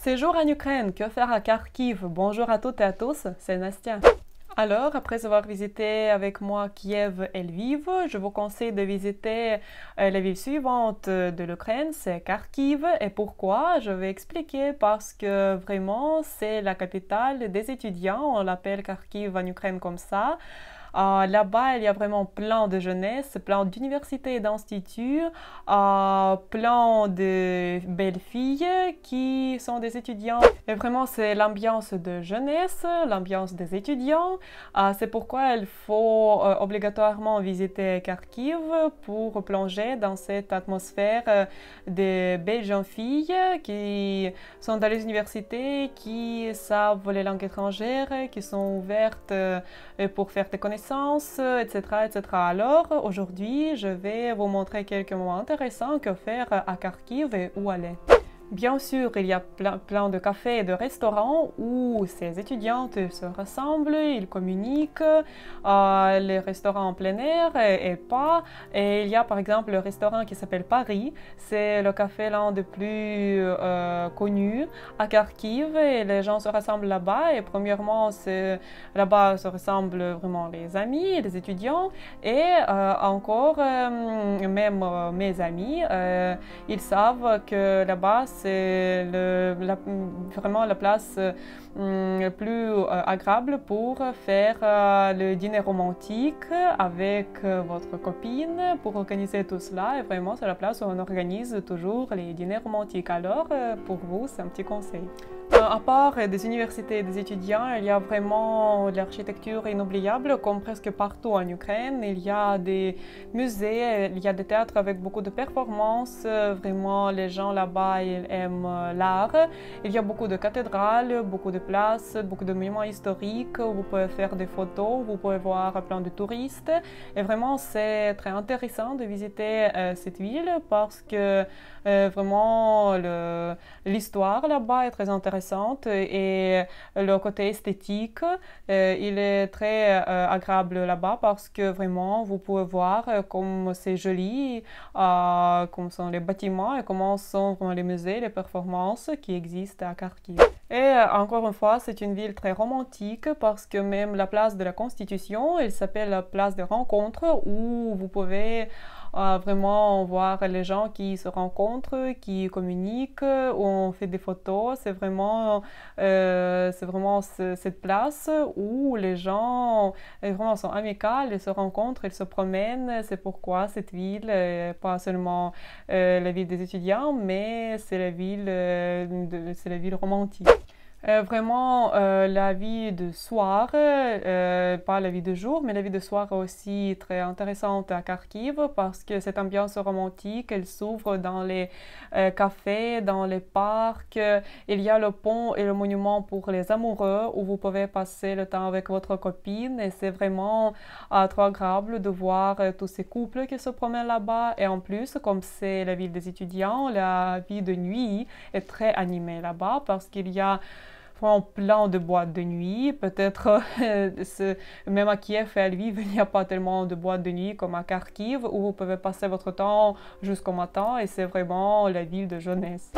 Séjour en Ukraine, que faire à Kharkiv? Bonjour à toutes et à tous, c'est Nastia. Alors, après avoir visité avec moi Kiev et Lviv, je vous conseille de visiter la ville suivante de l'Ukraine, c'est Kharkiv. Et pourquoi? Je vais expliquer parce que vraiment, c'est la capitale des étudiants. On l'appelle Kharkiv en Ukraine comme ça. Là-bas, il y a vraiment plein de jeunesse, plein d'universités et d'instituts, plein de belles filles qui sont des étudiants. Et vraiment, c'est l'ambiance de jeunesse, l'ambiance des étudiants. C'est pourquoi il faut obligatoirement visiter Kharkiv pour plonger dans cette atmosphère de belles jeunes filles qui sont dans les universités, qui savent les langues étrangères, qui sont ouvertes pour faire des connaissances, etc., etc. Alors, aujourd'hui, je vais vous montrer quelques moments intéressants que faire à Kharkiv et où aller. Bien sûr, il y a plein de cafés et de restaurants où ces étudiantes se rassemblent, ils communiquent, les restaurants en plein air et pas. Et il y a par exemple le restaurant qui s'appelle Paris, c'est le café l'un des plus connus à Kharkiv et les gens se rassemblent là-bas. Et premièrement, là-bas se rassemblent vraiment les amis, les étudiants et encore même mes amis, ils savent que là-bas c'est vraiment la place la plus agréable pour faire le dîner romantique avec votre copine, pour organiser tout cela. Et vraiment, c'est la place où on organise toujours les dîners romantiques. Alors, pour vous, c'est un petit conseil. À part des universités et des étudiants, il y a vraiment de l'architecture inoubliable, comme presque partout en Ukraine. Il y a des musées, il y a des théâtres avec beaucoup de performances. Vraiment, les gens là-bas, ils aiment l'art. Il y a beaucoup de cathédrales, beaucoup de places, beaucoup de monuments historiques où vous pouvez faire des photos, vous pouvez voir plein de touristes. Et vraiment, c'est très intéressant de visiter cette ville parce que vraiment, l'histoire là-bas est très intéressante et le côté esthétique, il est très agréable là-bas parce que vraiment, vous pouvez voir comme c'est joli, comme sont les bâtiments et comment sont vraiment les musées, les performances qui existent à Kharkiv. Et encore une fois, c'est une ville très romantique parce que même la place de la Constitution, elle s'appelle la place des rencontres où vous pouvez vraiment voir les gens qui se rencontrent, qui communiquent, où on fait des photos. C'est vraiment cette place où les gens vraiment sont amicaux, ils se rencontrent, ils se promènent. C'est pourquoi cette ville, pas seulement la ville des étudiants, mais c'est la ville romantique. Vraiment, la vie de soir, pas la vie de jour, mais la vie de soir est aussi très intéressante à Kharkiv parce que cette ambiance romantique, elle s'ouvre dans les cafés, dans les parcs. Il y a le pont et le monument pour les amoureux où vous pouvez passer le temps avec votre copine et c'est vraiment trop agréable de voir tous ces couples qui se promènent là-bas. Et en plus, comme c'est la ville des étudiants, la vie de nuit est très animée là-bas parce qu'il y a vraiment plein de boîtes de nuit. Peut-être même à Kiev et à Lviv, il n'y a pas tellement de boîtes de nuit comme à Kharkiv où vous pouvez passer votre temps jusqu'au matin et c'est vraiment la ville de jeunesse.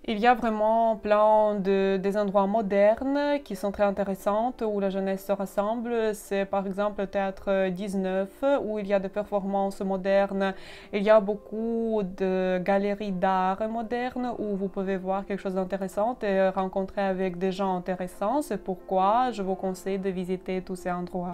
Il y a vraiment plein des endroits modernes qui sont très intéressants où la jeunesse se rassemble. C'est par exemple le théâtre 19 où il y a des performances modernes. Il y a beaucoup de galeries d'art modernes où vous pouvez voir quelque chose d'intéressant et rencontrer avec des gens intéressants. C'est pourquoi je vous conseille de visiter tous ces endroits.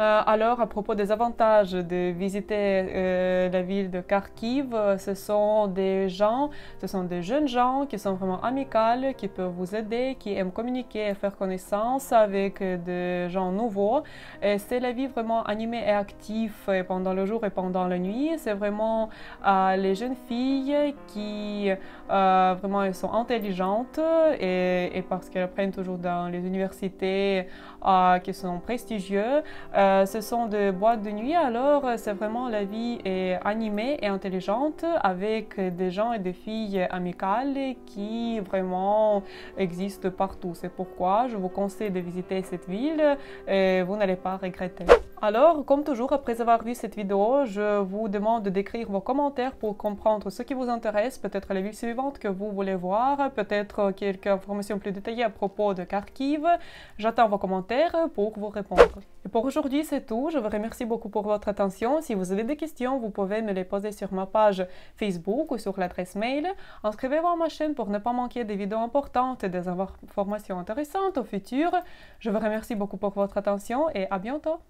Alors, à propos des avantages de visiter la ville de Kharkiv, ce sont des jeunes gens qui sont vraiment amicaux, qui peuvent vous aider, qui aiment communiquer et faire connaissance avec des gens nouveaux. Et c'est la vie vraiment animée et active pendant le jour et pendant la nuit. C'est vraiment les jeunes filles qui vraiment elles sont intelligentes et parce qu'elles apprennent toujours dans les universités qui sont prestigieuses. Ce sont des boîtes de nuit, alors c'est vraiment la vie est animée et intelligente avec des gens et des filles amicales qui vraiment existent partout. C'est pourquoi je vous conseille de visiter cette ville et vous n'allez pas regretter. Alors, comme toujours, après avoir vu cette vidéo, je vous demande d'écrire vos commentaires pour comprendre ce qui vous intéresse, peut-être les villes suivantes que vous voulez voir, peut-être quelques informations plus détaillées à propos de Kharkiv. J'attends vos commentaires pour vous répondre. Et pour aujourd'hui, c'est tout. Je vous remercie beaucoup pour votre attention. Si vous avez des questions, vous pouvez me les poser sur ma page Facebook ou sur l'adresse mail. Inscrivez-vous à ma chaîne pour ne pas manquer des vidéos importantes et des informations intéressantes au futur. Je vous remercie beaucoup pour votre attention et à bientôt.